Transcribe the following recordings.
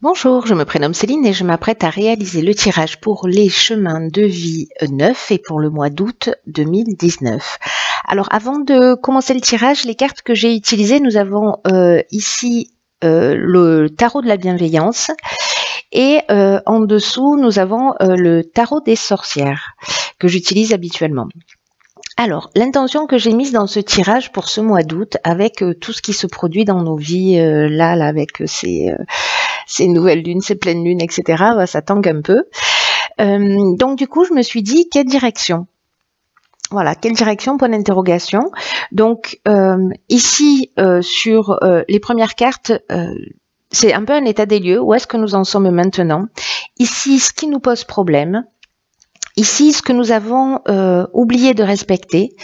Bonjour, je me prénomme Céline et je m'apprête à réaliser le tirage pour les chemins de vie 9 et pour le mois d'août 2019. Alors avant de commencer le tirage, les cartes que j'ai utilisées, nous avons ici le tarot de la bienveillance et en dessous nous avons le tarot des sorcières que j'utilise habituellement. Alors, l'intention que j'ai mise dans ce tirage pour ce mois d'août, avec tout ce qui se produit dans nos vies, là avec ces nouvelles lunes, ces pleines lunes, etc., ça tangue un peu. Donc du coup, je me suis dit, quelle direction? Voilà, quelle direction, point d'interrogation. Donc ici, sur les premières cartes, c'est un peu un état des lieux, où est-ce que nous en sommes maintenant. Ici, ce qui nous pose problème. Ici, ce que nous avons oublié de respecter.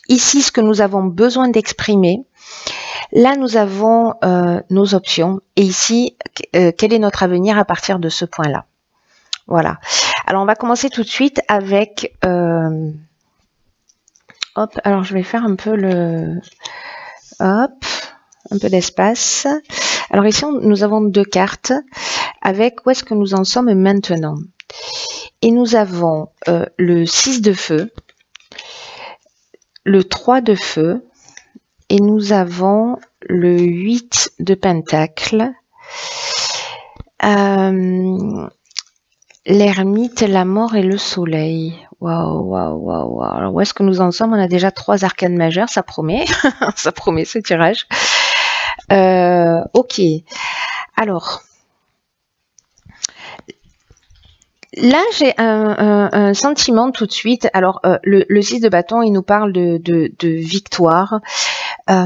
Ici, ce que nous avons besoin d'exprimer. Là, nous avons nos options. Et ici, quel est notre avenir à partir de ce point-là. Voilà. Alors, on va commencer tout de suite avec... hop, alors je vais faire un peu le... Hop, un peu d'espace. Alors ici, nous avons deux cartes avec où est-ce que nous en sommes maintenant. Et nous avons le 6 de feu, le 3 de feu, et nous avons le 8 de pentacle, l'ermite, la mort et le soleil. Waouh, waouh, waouh, waouh. Alors où est-ce que nous en sommes? On a déjà 3 arcanes majeures, ça promet, ça promet ce tirage. Ok, alors... Là, j'ai un sentiment tout de suite. Alors, le 6 de bâton, il nous parle de victoire. Il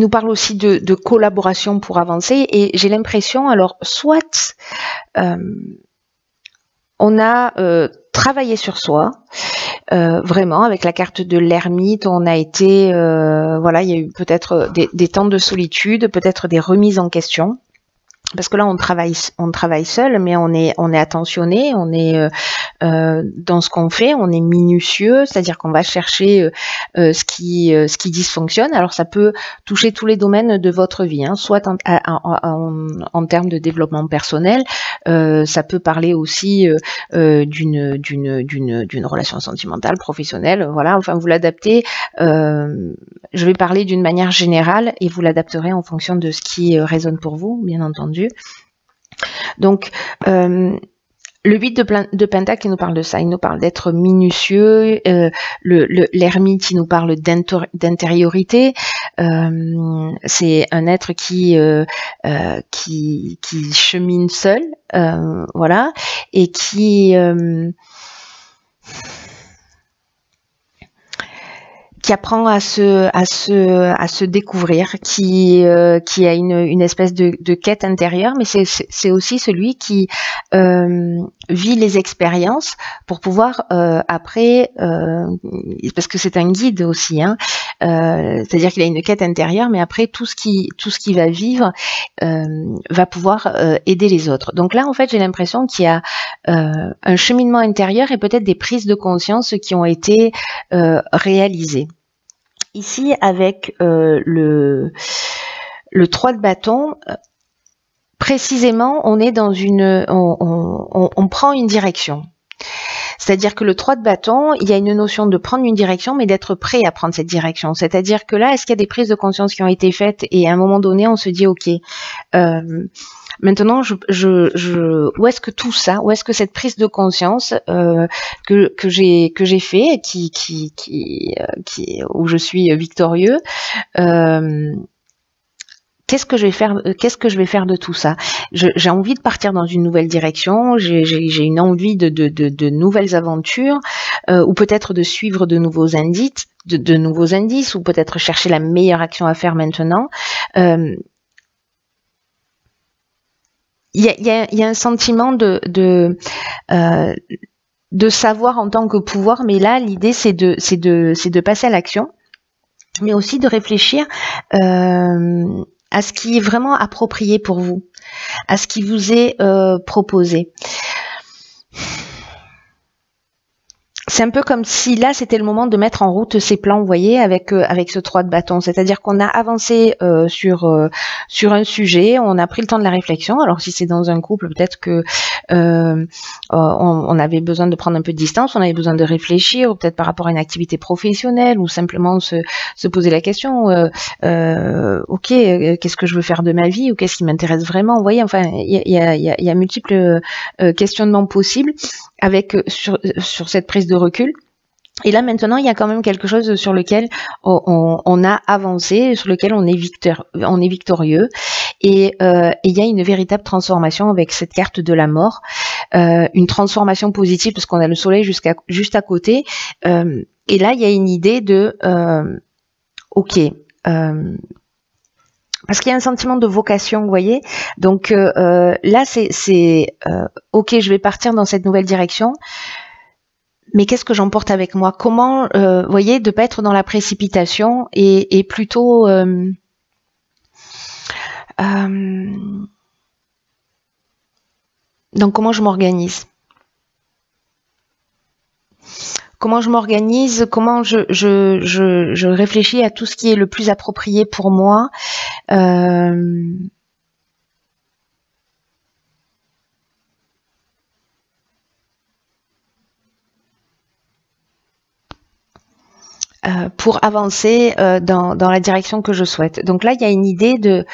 nous parle aussi de collaboration pour avancer. Et j'ai l'impression, alors, soit on a travaillé sur soi, vraiment, avec la carte de l'ermite, on a été, voilà, il y a eu peut-être des temps de solitude, peut-être des remises en question. Parce que là, on travaille seul, mais on est attentionné, on est dans ce qu'on fait, on est minutieux, c'est-à-dire qu'on va chercher ce qui dysfonctionne. Alors, ça peut toucher tous les domaines de votre vie, hein, soit en termes de développement personnel, ça peut parler aussi d'une relation sentimentale, professionnelle. Voilà, enfin, vous l'adaptez. Je vais parler d'une manière générale et vous l'adapterez en fonction de ce qui résonne pour vous, bien entendu. Donc, le 8 de pentacle, il nous parle de ça. Il nous parle d'être minutieux. L'ermite, il nous parle d'intériorité. C'est un être qui chemine seul, voilà, et qui apprend à se découvrir, qui a une espèce de quête intérieure, mais c'est aussi celui qui vit les expériences pour pouvoir après, parce que c'est un guide aussi, hein, c'est-à-dire qu'il a une quête intérieure, mais après tout ce qui va vivre va pouvoir aider les autres. Donc là, en fait, j'ai l'impression qu'il y a un cheminement intérieur et peut-être des prises de conscience qui ont été réalisées. Ici, avec le 3 de bâton, précisément, on est dans on prend une direction. C'est-à-dire que le 3 de bâton, il y a une notion de prendre une direction, mais d'être prêt à prendre cette direction. C'est-à-dire que là, est-ce qu'il y a des prises de conscience qui ont été faites et à un moment donné, on se dit, ok, maintenant, où est-ce que tout ça, où est-ce que cette prise de conscience que j'ai fait, où je suis victorieux, qu'est-ce que je vais faire de tout ça? J'ai envie de partir dans une nouvelle direction, j'ai une envie de nouvelles aventures, ou peut-être de suivre de nouveaux indices, ou peut-être chercher la meilleure action à faire maintenant. Il y a un sentiment de savoir en tant que pouvoir, mais là l'idée c'est de passer à l'action, mais aussi de réfléchir à ce qui est vraiment approprié pour vous, à ce qui vous est proposé. c'est un peu comme si là c'était le moment de mettre en route ses plans, vous voyez, avec ce 3 de bâton. C'est-à-dire qu'on a avancé sur un sujet, on a pris le temps de la réflexion. Alors si c'est dans un couple, peut-être que on avait besoin de prendre un peu de distance, on avait besoin de réfléchir, ou peut-être par rapport à une activité professionnelle, ou simplement se poser la question, ok, qu'est-ce que je veux faire de ma vie, ou qu'est-ce qui m'intéresse vraiment, vous voyez, enfin, il y a multiples questionnements possibles avec sur cette prise de recul. Et là maintenant, il y a quand même quelque chose sur lequel on a avancé, sur lequel on est victorieux, et il y a une véritable transformation avec cette carte de la mort, une transformation positive parce qu'on a le soleil juste à côté, et là il y a une idée de ok. Parce qu'il y a un sentiment de vocation, vous voyez. Donc là, c'est ok, je vais partir dans cette nouvelle direction. Mais qu'est-ce que j'emporte avec moi? Comment, vous voyez, de pas être dans la précipitation et plutôt donc comment je m'organise? Comment je m'organise? Comment je réfléchis à tout ce qui est le plus approprié pour moi? Pour avancer dans la direction que je souhaite. Donc là, il y a une idée de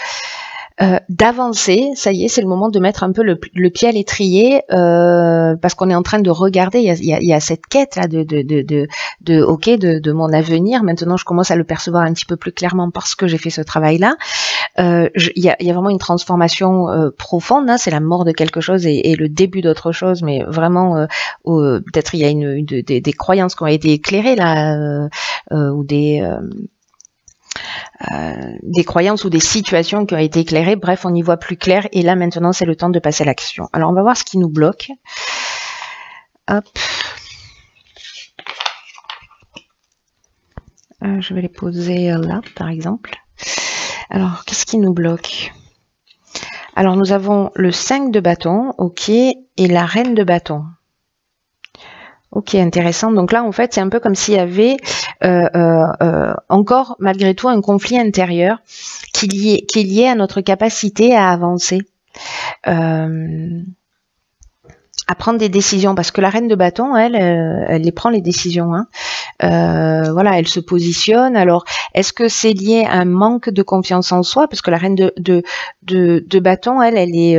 d'avancer, ça y est, c'est le moment de mettre un peu le pied à l'étrier, parce qu'on est en train de regarder, il y a cette quête là de mon avenir. Maintenant, je commence à le percevoir un petit peu plus clairement parce que j'ai fait ce travail-là. Il y a vraiment une transformation profonde, hein, c'est la mort de quelque chose et le début d'autre chose, mais vraiment, peut-être il y a des croyances qui ont été éclairées là, ou des croyances ou des situations qui ont été éclairées. Bref, on y voit plus clair. Et là, maintenant, c'est le temps de passer à l'action. Alors, on va voir ce qui nous bloque. Hop. Je vais les poser là, par exemple. Alors, qu'est-ce qui nous bloque? Alors, nous avons le 5 de bâton, ok, et la reine de bâton. Ok, intéressant. Donc là, en fait, c'est un peu comme s'il y avait encore, malgré tout, un conflit intérieur qui est lié à notre capacité à avancer, à prendre des décisions. Parce que la reine de bâton, elle les prend les décisions. Hein. Voilà, elle se positionne. Alors, est-ce que c'est lié à un manque de confiance en soi? Parce que la reine de bâton, elle est...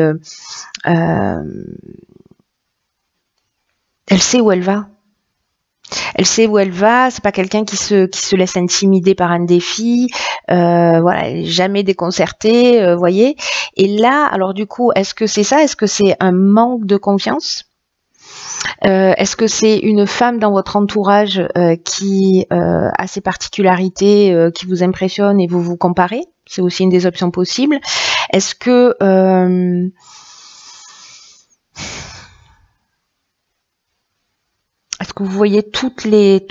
elle sait où elle va. Elle sait où elle va, c'est pas quelqu'un qui se laisse intimider par un défi, voilà, elle est jamais déconcertée, voyez. Et là, alors du coup, est-ce que c'est ça? Est-ce que c'est un manque de confiance? Est-ce que c'est une femme dans votre entourage qui a ses particularités qui vous impressionnent et vous vous comparez? C'est aussi une des options possibles. Est-ce que est-ce que vous voyez tous les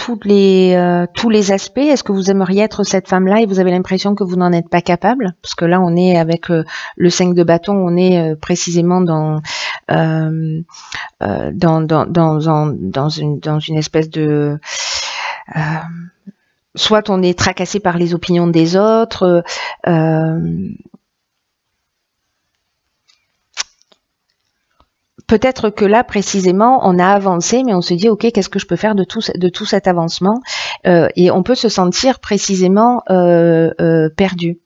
aspects? Est-ce que vous aimeriez être cette femme-là et vous avez l'impression que vous n'en êtes pas capable? Parce que là, on est avec le 5 de bâton, on est précisément dans une espèce de... soit on est tracassé par les opinions des autres, peut-être que là, précisément, on a avancé, mais on se dit, ok, qu'est-ce que je peux faire de tout cet avancement? Et on peut se sentir précisément perdu.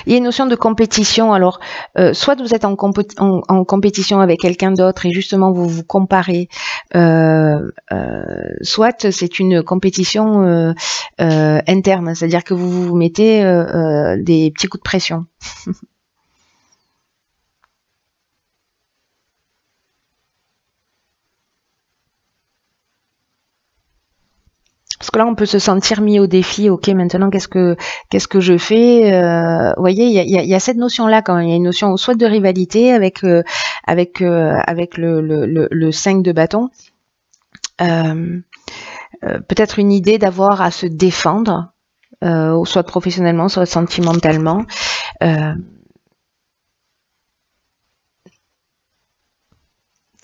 Il y a une notion de compétition. Alors, soit vous êtes en compétition avec quelqu'un d'autre et justement vous vous comparez, soit c'est une compétition interne, c'est-à-dire que vous vous mettez des petits coups de pression. Parce que là, on peut se sentir mis au défi. Ok, maintenant, qu'est-ce que je fais? Vous voyez, il y a cette notion-là quand même. Il y a une notion soit de rivalité avec le 5 de bâton. Peut-être une idée d'avoir à se défendre, soit professionnellement, soit sentimentalement.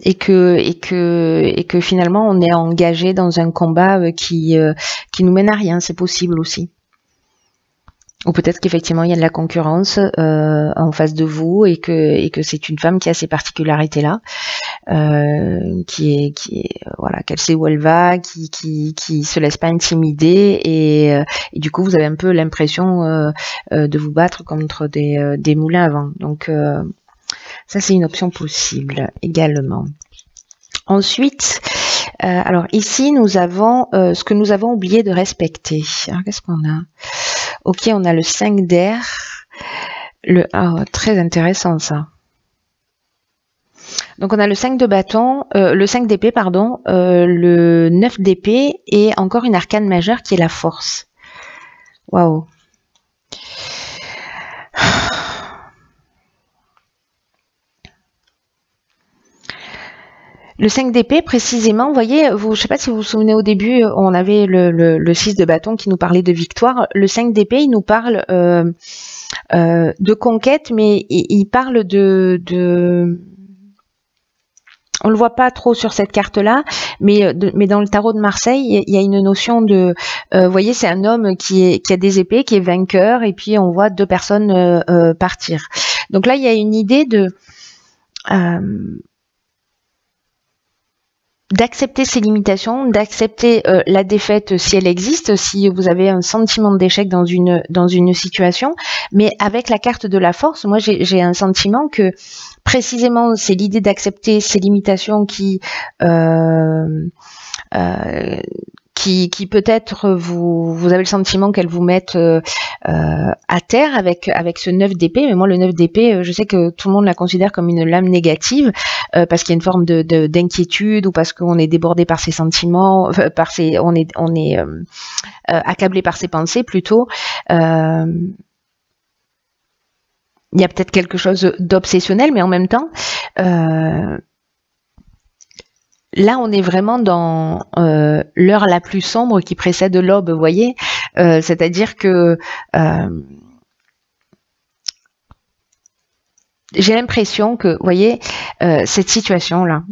et que finalement on est engagé dans un combat qui nous mène à rien. C'est possible aussi. Ou peut-être qu'effectivement il y a de la concurrence en face de vous et que c'est une femme qui a ces particularités-là, qui est voilà, qu'elle sait où elle va, qui se laisse pas intimider et du coup vous avez un peu l'impression de vous battre contre des moulins à vent. Donc ça c'est une option possible également. Ensuite, alors ici nous avons ce que nous avons oublié de respecter. Alors qu'est-ce qu'on a? Ok, on a le 5 d'air. Très intéressant ça. Donc on a le 5 de bâton, le 5 d'épée, pardon, le 9 d'épée et encore une arcane majeure qui est la force. Waouh. Le 5 d'épée, précisément, vous voyez, je ne sais pas si vous vous souvenez au début, on avait le 6 de bâton qui nous parlait de victoire. Le 5 d'épée, il nous parle de conquête, mais il parle on le voit pas trop sur cette carte-là, mais dans le tarot de Marseille, il y a une notion de, vous voyez, c'est un homme qui a des épées, qui est vainqueur, et puis on voit deux personnes partir. Donc là, il y a une idée d'accepter ses limitations, d'accepter la défaite si elle existe, si vous avez un sentiment d'échec dans une situation, mais avec la carte de la force, moi j'ai un sentiment que précisément c'est l'idée d'accepter ses limitations qui peut-être vous avez le sentiment qu'elles vous mettent à terre avec ce 9 d'épée, mais moi le 9 d'épée, je sais que tout le monde la considère comme une lame négative parce qu'il y a une forme d'inquiétude ou parce qu'on est débordé par ses sentiments, on est accablé par ses pensées plutôt. Il y a peut-être quelque chose d'obsessionnel, mais en même temps là, on est vraiment dans l'heure la plus sombre qui précède l'aube, vous voyez, c'est-à-dire que j'ai l'impression que, vous voyez, cette situation-là,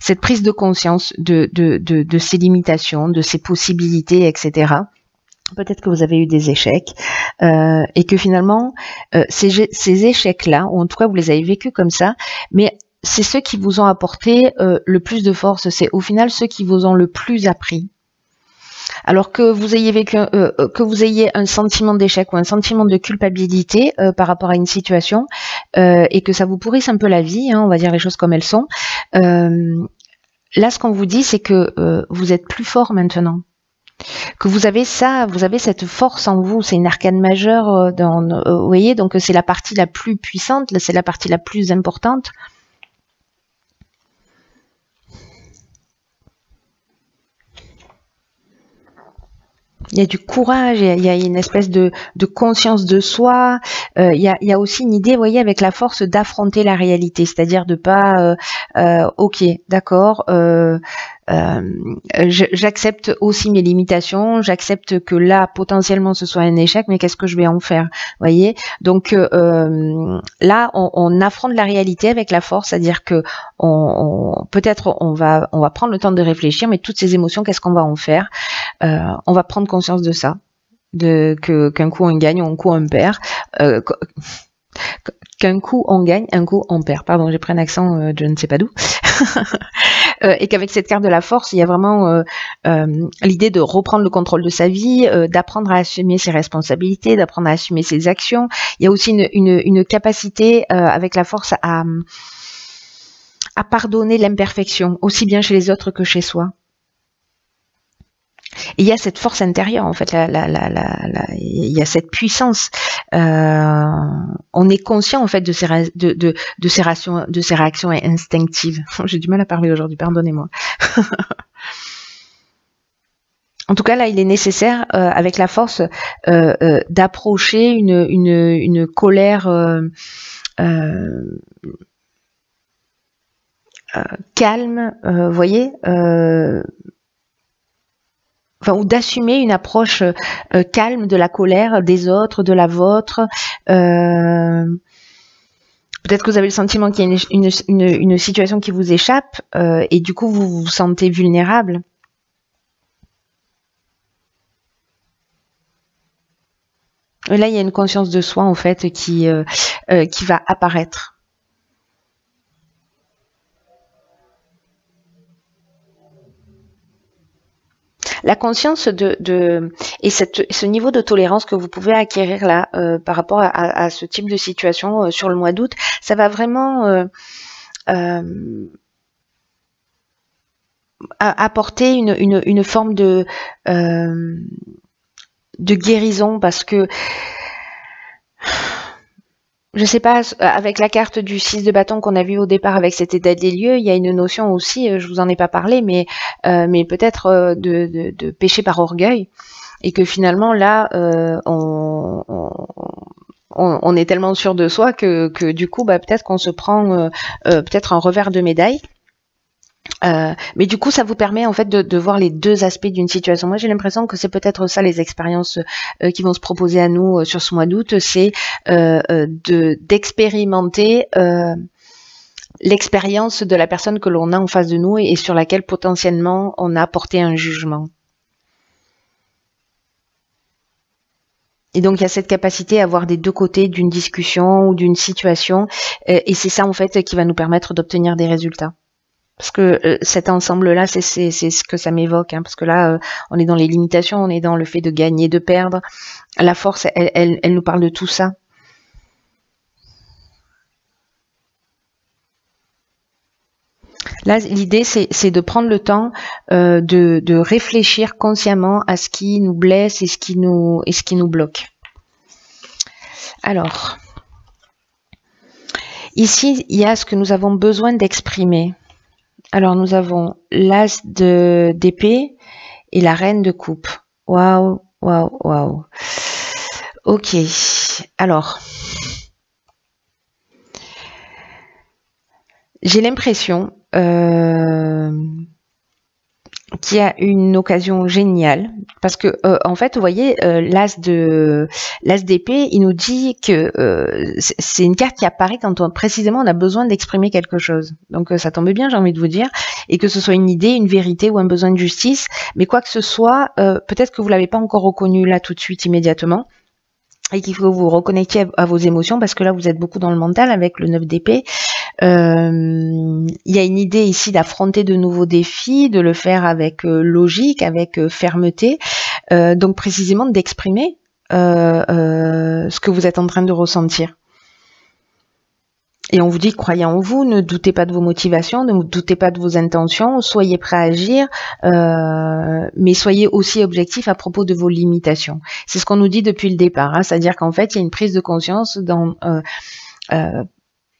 cette prise de conscience de ses limitations, de ses possibilités, etc. Peut-être que vous avez eu des échecs et que finalement, ces échecs-là, ou en tout cas vous les avez vécus comme ça, mais c'est ceux qui vous ont apporté le plus de force, c'est au final ceux qui vous ont le plus appris. Alors que vous ayez vécu, que vous ayez un sentiment d'échec ou un sentiment de culpabilité par rapport à une situation et que ça vous pourrisse un peu la vie, hein, on va dire les choses comme elles sont. Là, ce qu'on vous dit, c'est que vous êtes plus fort maintenant. Que vous avez ça, vous avez cette force en vous, c'est une arcane majeure, vous voyez, donc c'est la partie la plus puissante, c'est la partie la plus importante. Il y a du courage, il y a une espèce de conscience de soi. Il y a aussi une idée, vous voyez, avec la force d'affronter la réalité, c'est-à-dire de pas, ok, d'accord, j'accepte aussi mes limitations, j'accepte que là potentiellement ce soit un échec, mais qu'est-ce que je vais en faire, voyez. Donc là on affronte la réalité avec la force, c'est-à-dire que peut-être on va prendre le temps de réfléchir, mais toutes ces émotions, qu'est-ce qu'on va en faire, on va prendre conscience de ça, qu'un coup on gagne, un coup on perd, qu'un coup on gagne, un coup on perd. Pardon, j'ai pris un accent, je ne sais pas d'où. Et qu'avec cette carte de la force, il y a vraiment l'idée de reprendre le contrôle de sa vie, d'apprendre à assumer ses responsabilités, d'apprendre à assumer ses actions. Il y a aussi une capacité avec la force à pardonner l'imperfection, aussi bien chez les autres que chez soi. Et il y a cette force intérieure, en fait, il y a cette puissance. On est conscient, en fait, de ces réactions instinctives. J'ai du mal à parler aujourd'hui, pardonnez-moi. En tout cas, là, il est nécessaire, avec la force, d'approcher une colère calme, vous voyez, ou d'assumer une approche calme de la colère des autres, de la vôtre, Peut-être que vous avez le sentiment qu'il y a une situation qui vous échappe et du coup vous vous sentez vulnérable. Là, il y a une conscience de soi en fait qui va apparaître. La conscience et ce niveau de tolérance que vous pouvez acquérir là par rapport à ce type de situation sur le mois d'août, ça va vraiment apporter une forme de guérison, parce que je sais pas, avec la carte du 6 de bâton qu'on a vu au départ avec cet état des lieux, il y a une notion aussi, je vous en ai pas parlé, mais peut-être de péché par orgueil, et que finalement là, on est tellement sûr de soi que du coup, peut-être qu'on se prend peut-être un revers de médaille. Mais du coup, ça vous permet en fait de voir les deux aspects d'une situation. Moi, j'ai l'impression que c'est peut-être ça les expériences qui vont se proposer à nous sur ce mois d'août, c'est d'expérimenter l'expérience de la personne que l'on a en face de nous et sur laquelle potentiellement on a porté un jugement. Et donc, il y a cette capacité à voir des deux côtés d'une discussion ou d'une situation, et c'est ça en fait qui va nous permettre d'obtenir des résultats. Parce que cet ensemble-là, c'est ce que ça m'évoque, hein, parce que là, on est dans les limitations, on est dans le fait de gagner, de perdre. La force, elle nous parle de tout ça. Là, l'idée, c'est de prendre le temps de réfléchir consciemment à ce qui nous blesse et ce qui nous bloque. Alors, ici, il y a ce que nous avons besoin d'exprimer. Alors, nous avons l'as d'épée et la reine de coupe. Waouh, waouh, waouh. Ok, alors, j'ai l'impression qu'il y a une occasion géniale, parce que en fait, vous voyez, l'as d'épée, il nous dit que c'est une carte qui apparaît quand précisément on a besoin d'exprimer quelque chose. Donc ça tombe bien, j'ai envie de vous dire, et que ce soit une idée, une vérité ou un besoin de justice, mais quoi que ce soit, peut-être que vous l'avez pas encore reconnu là tout de suite immédiatement, et qu'il faut vous reconnecter à vos émotions, parce que là vous êtes beaucoup dans le mental avec le 9 d'épée. Il y a une idée ici d'affronter de nouveaux défis, de le faire avec logique, avec fermeté, donc précisément d'exprimer ce que vous êtes en train de ressentir. Et on vous dit, croyez en vous, ne doutez pas de vos motivations, ne doutez pas de vos intentions, soyez prêts à agir, mais soyez aussi objectif à propos de vos limitations. C'est ce qu'on nous dit depuis le départ, hein, c'est-à-dire qu'en fait, il y a une prise de conscience dans...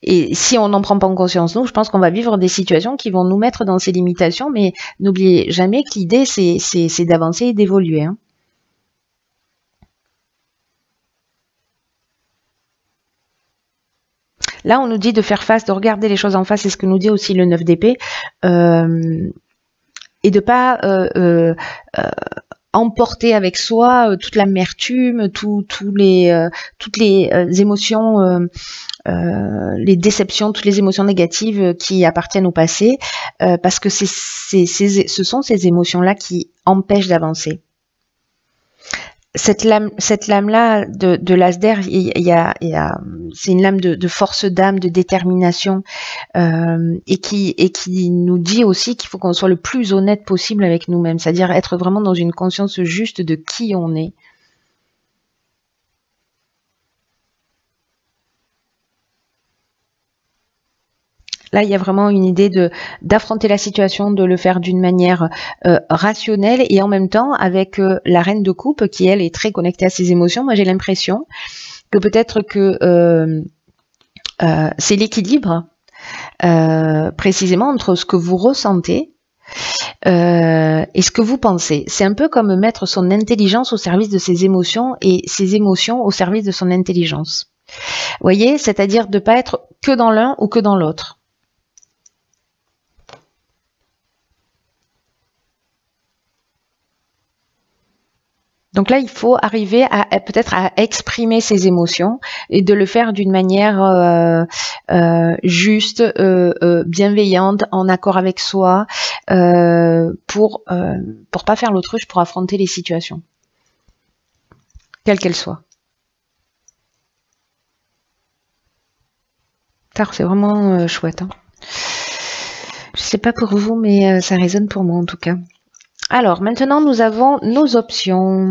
et si on n'en prend pas en conscience, nous, je pense qu'on va vivre des situations qui vont nous mettre dans ces limitations, mais n'oubliez jamais que l'idée, c'est d'avancer et d'évoluer, hein. Là, on nous dit de faire face, de regarder les choses en face, c'est ce que nous dit aussi le 9 d'épée, et de pas emporter avec soi toute l'amertume, toutes les émotions, les déceptions, toutes les émotions négatives qui appartiennent au passé, parce que ce sont ces émotions-là qui empêchent d'avancer. Cette lame-là de l'Asder, c'est une lame de force d'âme, de détermination, et qui nous dit aussi qu'il faut qu'on soit le plus honnête possible avec nous-mêmes, c'est-à-dire être vraiment dans une conscience juste de qui on est. Là, il y a vraiment une idée d'affronter la situation, de le faire d'une manière rationnelle et en même temps avec la reine de coupe qui, elle, est très connectée à ses émotions. Moi, j'ai l'impression que peut-être que c'est l'équilibre précisément entre ce que vous ressentez et ce que vous pensez. C'est un peu comme mettre son intelligence au service de ses émotions et ses émotions au service de son intelligence. Vous voyez, c'est-à-dire de ne pas être que dans l'un ou que dans l'autre. Donc là, il faut arriver à peut-être à exprimer ses émotions et de le faire d'une manière juste, bienveillante, en accord avec soi, pour pas faire l'autruche, pour affronter les situations, quelles qu'elles soient. C'est vraiment chouette. Hein. Je sais pas pour vous, mais ça résonne pour moi en tout cas. Alors, maintenant, nous avons nos options.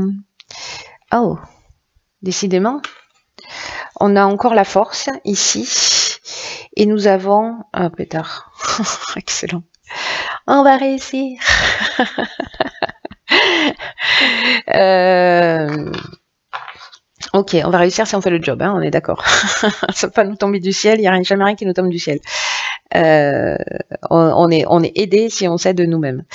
Oh, décidément, on a encore la force ici. Et nous avons... Ah, pétard. Excellent. On va réussir. Ok, on va réussir si on fait le job, hein, on est d'accord. Ça va pas nous tomber du ciel, il n'y a jamais rien qui nous tombe du ciel. On est aidé si on sait de nous-mêmes.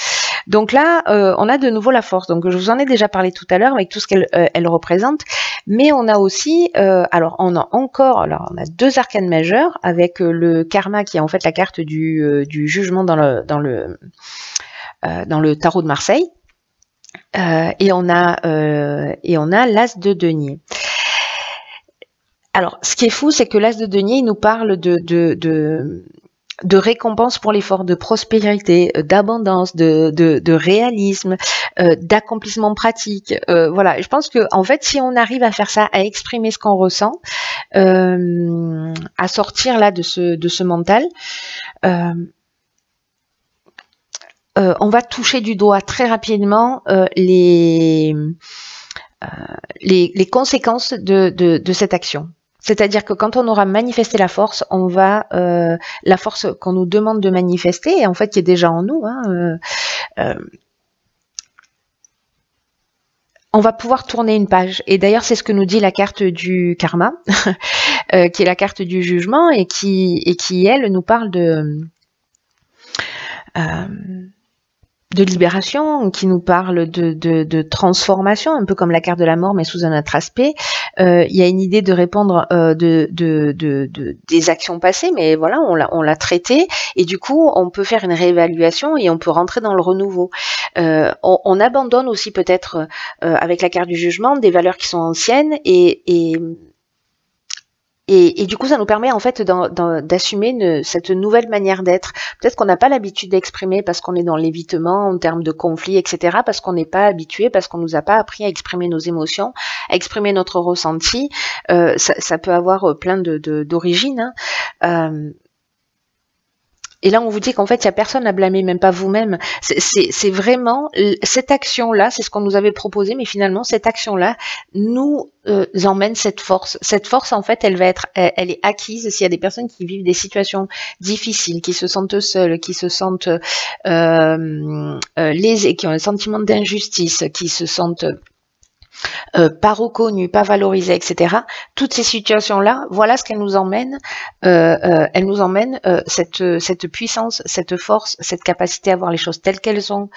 Donc là, on a de nouveau la force. Donc je vous en ai déjà parlé tout à l'heure avec tout ce qu'elle elle représente. Mais on a aussi, alors on a deux arcanes majeures avec le karma qui est en fait la carte du jugement dans le tarot de Marseille. Et on a l'as de denier. Alors, ce qui est fou, c'est que l'as de denier, il nous parle de récompense pour l'effort, de prospérité, d'abondance, de réalisme, d'accomplissement pratique. Voilà, et je pense que en fait, si on arrive à faire ça, à exprimer ce qu'on ressent, à sortir là de ce mental, on va toucher du doigt très rapidement les conséquences de cette action. C'est-à-dire que quand on aura manifesté la force, on va la force qu'on nous demande de manifester, et en fait qui est déjà en nous, on va pouvoir tourner une page. Et d'ailleurs, c'est ce que nous dit la carte du karma, qui est la carte du jugement, et qui elle, nous parle de libération, qui nous parle de transformation, un peu comme la carte de la mort, mais sous un autre aspect. Il y a une idée de répondre des actions passées, mais voilà, on l'a traité, et du coup, on peut faire une réévaluation et on peut rentrer dans le renouveau. On abandonne aussi peut-être, avec la carte du jugement, des valeurs qui sont anciennes, et du coup, ça nous permet en fait d'assumer cette nouvelle manière d'être. Peut-être qu'on n'a pas l'habitude d'exprimer parce qu'on est dans l'évitement en termes de conflits, etc. Parce qu'on n'est pas habitué, parce qu'on nous a pas appris à exprimer nos émotions, à exprimer notre ressenti. Ça peut avoir plein d'origines. Hein. Et là, on vous dit qu'en fait, il n'y a personne à blâmer, même pas vous-même. C'est vraiment cette action-là, c'est ce qu'on nous avait proposé, mais finalement, cette action-là nous emmène cette force. Cette force, en fait, elle est acquise s'il y a des personnes qui vivent des situations difficiles, qui se sentent seules, qui se sentent lésées, qui ont un sentiment d'injustice, qui se sentent pas reconnues, pas valorisées, etc. Toutes ces situations-là, voilà ce qu'elles nous emmènent. Elles nous emmènent cette puissance, cette force, cette capacité à voir les choses telles qu'elles sont,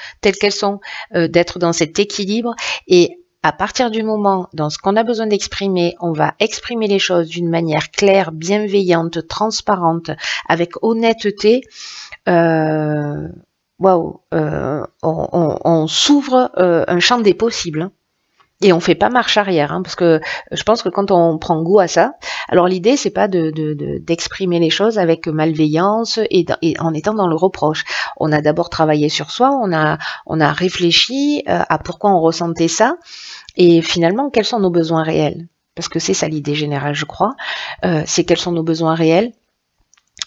d'être dans cet équilibre. Et à partir du moment, dans ce qu'on a besoin d'exprimer, on va exprimer les choses d'une manière claire, bienveillante, transparente, avec honnêteté. Waouh, on s'ouvre un champ des possibles. Hein. Et on fait pas marche arrière, hein, parce que je pense que quand on prend goût à ça, alors l'idée c'est pas d'exprimer les choses avec malveillance et en étant dans le reproche. On a d'abord travaillé sur soi, on a réfléchi à pourquoi on ressentait ça, et finalement quels sont nos besoins réels, parce que c'est ça l'idée générale, je crois, c'est quels sont nos besoins réels.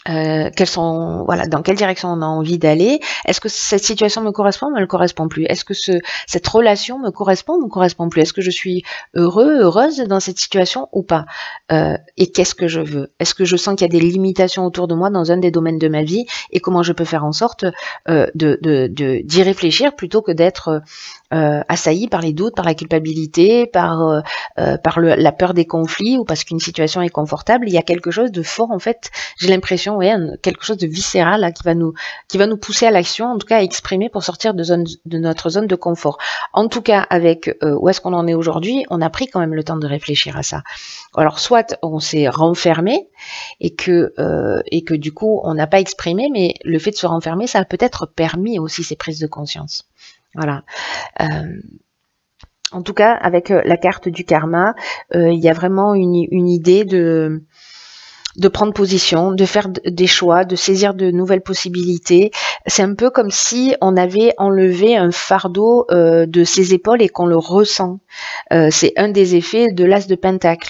Dans quelle direction on a envie d'aller. Est-ce que cette situation me correspond ou ne me correspond plus? Est-ce que cette relation me correspond ou ne me correspond plus? Est-ce que je suis heureuse dans cette situation ou pas? Et qu'est-ce que je veux? Est-ce que je sens qu'il y a des limitations autour de moi dans un des domaines de ma vie, et comment je peux faire en sorte d'y réfléchir plutôt que d'être assailli par les doutes, par la culpabilité, par la peur des conflits, ou parce qu'une situation est confortable. Il y a quelque chose de fort, en fait, j'ai l'impression, quelque chose de viscéral là, qui va nous pousser à l'action, en tout cas à exprimer pour sortir de notre zone de confort. En tout cas, avec où est-ce qu'on en est aujourd'hui, on a pris quand même le temps de réfléchir à ça. Alors soit on s'est renfermé et que du coup on n'a pas exprimé, mais le fait de se renfermer, ça a peut-être permis aussi ces prises de conscience. Voilà. En tout cas, avec la carte du karma, il y a vraiment une idée de prendre position, de faire des choix, de saisir de nouvelles possibilités. C'est un peu comme si on avait enlevé un fardeau de ses épaules et qu'on le ressent. C'est un des effets de l'as de pentacle.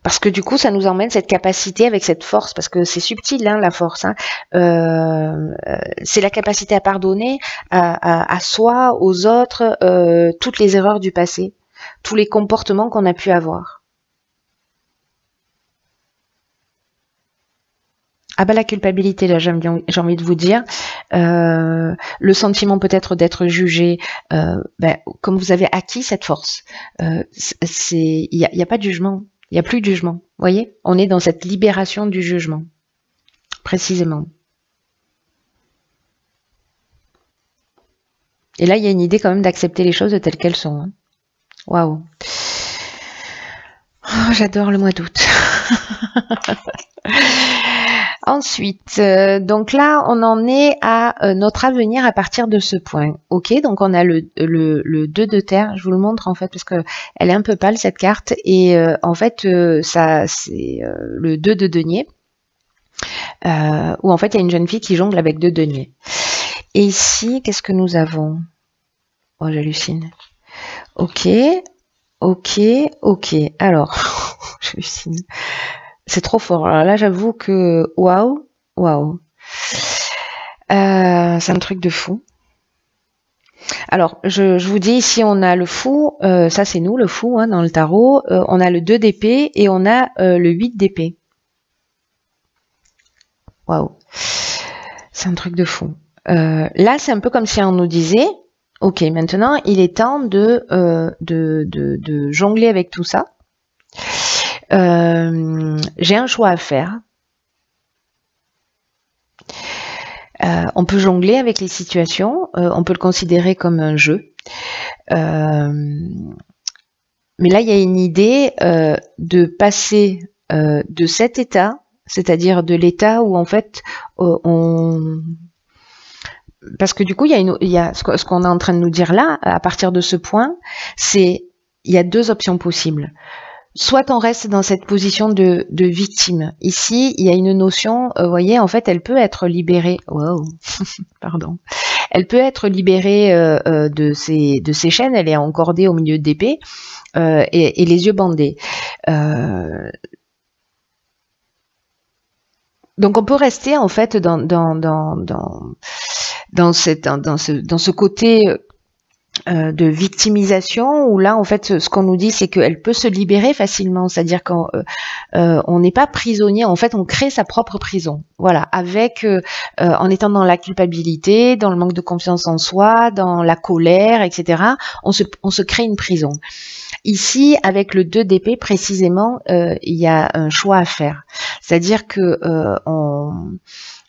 Parce que du coup, ça nous emmène cette capacité avec cette force, parce que c'est subtil, hein, la force. Hein. C'est la capacité à pardonner à soi, aux autres, toutes les erreurs du passé, tous les comportements qu'on a pu avoir. Ah bah la culpabilité, là, j'ai envie de vous dire, le sentiment peut-être d'être jugé, comme vous avez acquis cette force, il y a pas de jugement. Il n'y a plus de jugement. Vous voyez, on est dans cette libération du jugement, précisément. Et là, il y a une idée quand même d'accepter les choses telles qu'elles sont. Waouh. Oh, j'adore le mois d'août. Ensuite, donc là, on en est à notre avenir à partir de ce point. Ok, donc on a le 2 de terre. Je vous le montre en fait parce que elle est un peu pâle cette carte et en fait ça c'est le 2 de denier où en fait il y a une jeune fille qui jongle avec 2 deniers. Et ici, qu'est-ce que nous avons? Oh, j'hallucine. Ok, ok, ok. Alors, j'hallucine. C'est trop fort. Alors là, j'avoue que waouh, waouh. C'est un truc de fou. Alors, je vous dis, ici, on a le fou. Ça, c'est nous, le fou, hein, dans le tarot. On a le 2 d'épée et on a le 8 d'épée. Waouh. C'est un truc de fou. Là, c'est un peu comme si on nous disait, ok, maintenant, il est temps de jongler avec tout ça. J'ai un choix à faire. On peut jongler avec les situations, on peut le considérer comme un jeu. Mais là, il y a une idée de passer de cet état, c'est-à-dire de l'état où en fait parce que du coup, il y a ce qu'on est en train de nous dire là, à partir de ce point, c'est il y a 2 options possibles. Soit on reste dans cette position de victime. Ici, il y a une notion, vous voyez, en fait, elle peut être libérée. Wow, pardon. Elle peut être libérée de ses chaînes. Elle est encordée au milieu d'épée et les yeux bandés. Donc, on peut rester en fait dans ce côté de victimisation où là en fait ce qu'on nous dit c'est qu'elle peut se libérer facilement, c'est-à-dire qu'on n'est pas prisonnier, en fait on crée sa propre prison, voilà, avec en étant dans la culpabilité, dans le manque de confiance en soi, dans la colère, etc. On se crée une prison. Ici, avec le 2 d'épée précisément, il y a un choix à faire, c'est-à-dire que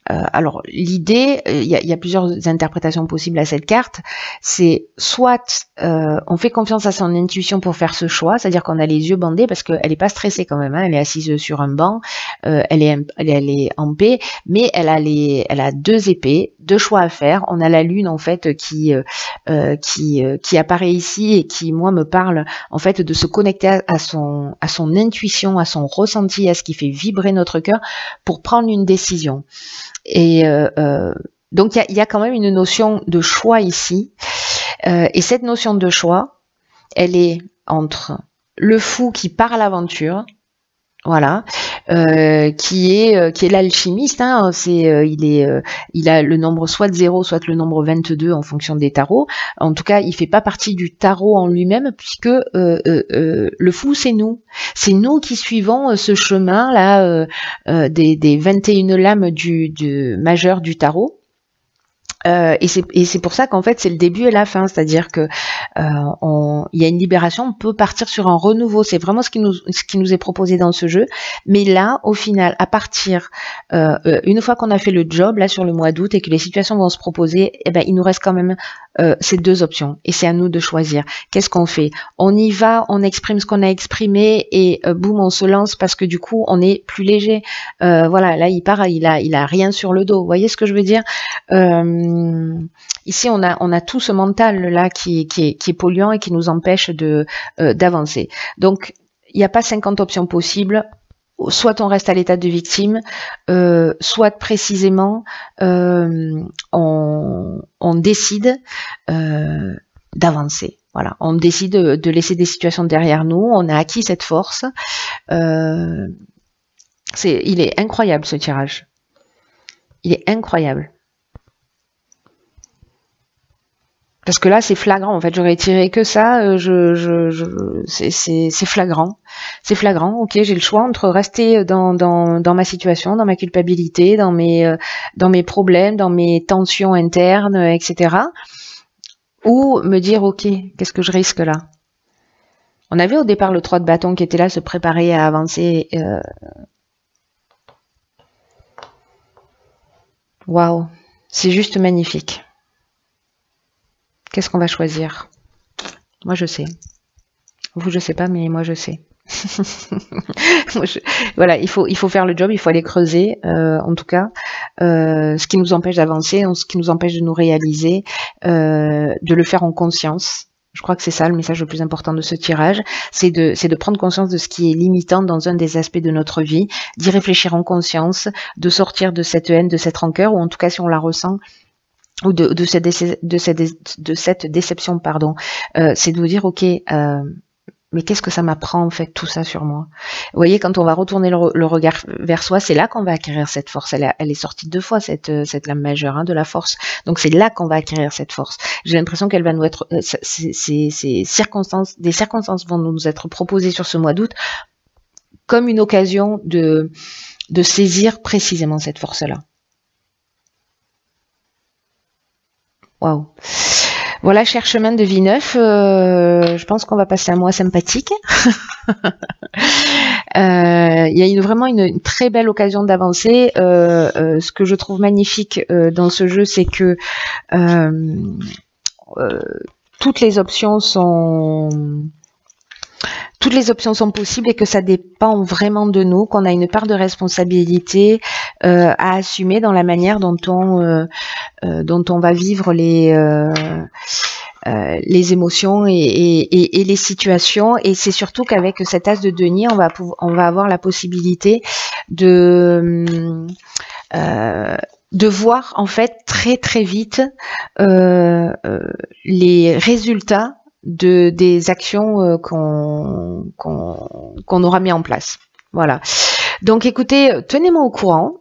alors l'idée, il y a plusieurs interprétations possibles à cette carte. C'est soit on fait confiance à son intuition pour faire ce choix, c'est-à-dire qu'on a les yeux bandés parce qu'elle n'est pas stressée quand même. Hein, elle est assise sur un banc, elle est en paix, mais elle a 2 épées, 2 choix à faire. On a la lune en fait qui apparaît ici et qui moi me parle en fait de se connecter à son intuition, à son ressenti, à ce qui fait vibrer notre cœur pour prendre une décision. Et donc il y a quand même une notion de choix ici, et cette notion de choix, elle est entre le fou qui part à l'aventure, voilà, qui est l'alchimiste, hein, il a le nombre soit de 0, soit le nombre 22 en fonction des tarots. En tout cas, il fait pas partie du tarot en lui-même, puisque le fou, c'est nous qui suivons ce chemin là des 21 lames majeures du tarot. Et c'est pour ça qu'en fait c'est le début et la fin, c'est-à-dire que il y a une libération, on peut partir sur un renouveau, c'est vraiment ce qui nous est proposé dans ce jeu. Mais là, au final, à partir une fois qu'on a fait le job là sur le mois d'août et que les situations vont se proposer, eh ben il nous reste quand même ces 2 options et c'est à nous de choisir. Qu'est-ce qu'on fait? On y va, on exprime ce qu'on a exprimé et boum, on se lance parce que du coup on est plus léger. Voilà, là il part, il a rien sur le dos. Vous voyez ce que je veux dire? Ici on a tout ce mental là qui qui est polluant et qui nous empêche d'avancer. Donc, il n'y a pas 50 options possibles. Soit on reste à l'état de victime, soit précisément on décide d'avancer. Voilà, on décide de laisser des situations derrière nous. On a acquis cette force. Il est incroyable ce tirage. Il est incroyable. Parce que là, c'est flagrant. En fait, j'aurais tiré que ça. C'est flagrant. C'est flagrant. Ok, j'ai le choix entre rester dans ma situation, dans ma culpabilité, dans mes problèmes, dans mes tensions internes, etc. Ou me dire, ok, qu'est-ce que je risque là? On avait au départ le 3 de bâton qui était là, se préparer à avancer. Waouh, c'est juste magnifique. Qu'est-ce qu'on va choisir? Moi, je sais. Vous, je sais pas, mais moi, je sais. Voilà, il faut faire le job, il faut aller creuser, en tout cas, ce qui nous empêche d'avancer, ce qui nous empêche de nous réaliser, de le faire en conscience. Je crois que c'est ça le message le plus important de ce tirage, c'est de prendre conscience de ce qui est limitant dans un des aspects de notre vie, d'y réfléchir en conscience, de sortir de cette haine, de cette rancœur, ou en tout cas si on la ressent, ou de cette déception, pardon, c'est de vous dire, ok, mais qu'est-ce que ça m'apprend en fait tout ça sur moi? Vous voyez, quand on va retourner le regard vers soi, c'est là qu'on va acquérir cette force. Elle est sortie 2 fois, cette lame majeure, hein, de la force. Donc c'est là qu'on va acquérir cette force. J'ai l'impression qu'elle va nous être, des circonstances vont nous être proposées sur ce mois d'août comme une occasion de saisir précisément cette force-là. Waouh. Voilà, cher chemin de vie neuf, je pense qu'on va passer un mois sympathique. Il y a vraiment une très belle occasion d'avancer. Ce que je trouve magnifique dans ce jeu, c'est que toutes les options sont possibles et que ça dépend vraiment de nous, qu'on a une part de responsabilité à assumer dans la manière dont on va vivre les émotions et les situations. Et c'est surtout qu'avec cet as de denier, on va avoir la possibilité de voir en fait très très vite les résultats des actions qu'on aura mis en place. Voilà. Donc écoutez, tenez-moi au courant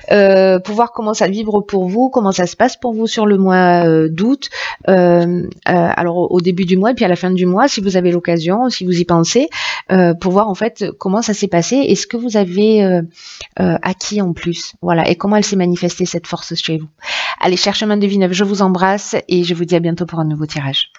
pour voir comment ça vibre pour vous, comment ça se passe pour vous sur le mois d'août, alors au début du mois et puis à la fin du mois, si vous avez l'occasion, si vous y pensez, pour voir en fait comment ça s'est passé et ce que vous avez acquis en plus. Voilà, et comment elle s'est manifestée cette force chez vous. Allez, cher chemin de vie neuf, je vous embrasse et je vous dis à bientôt pour un nouveau tirage.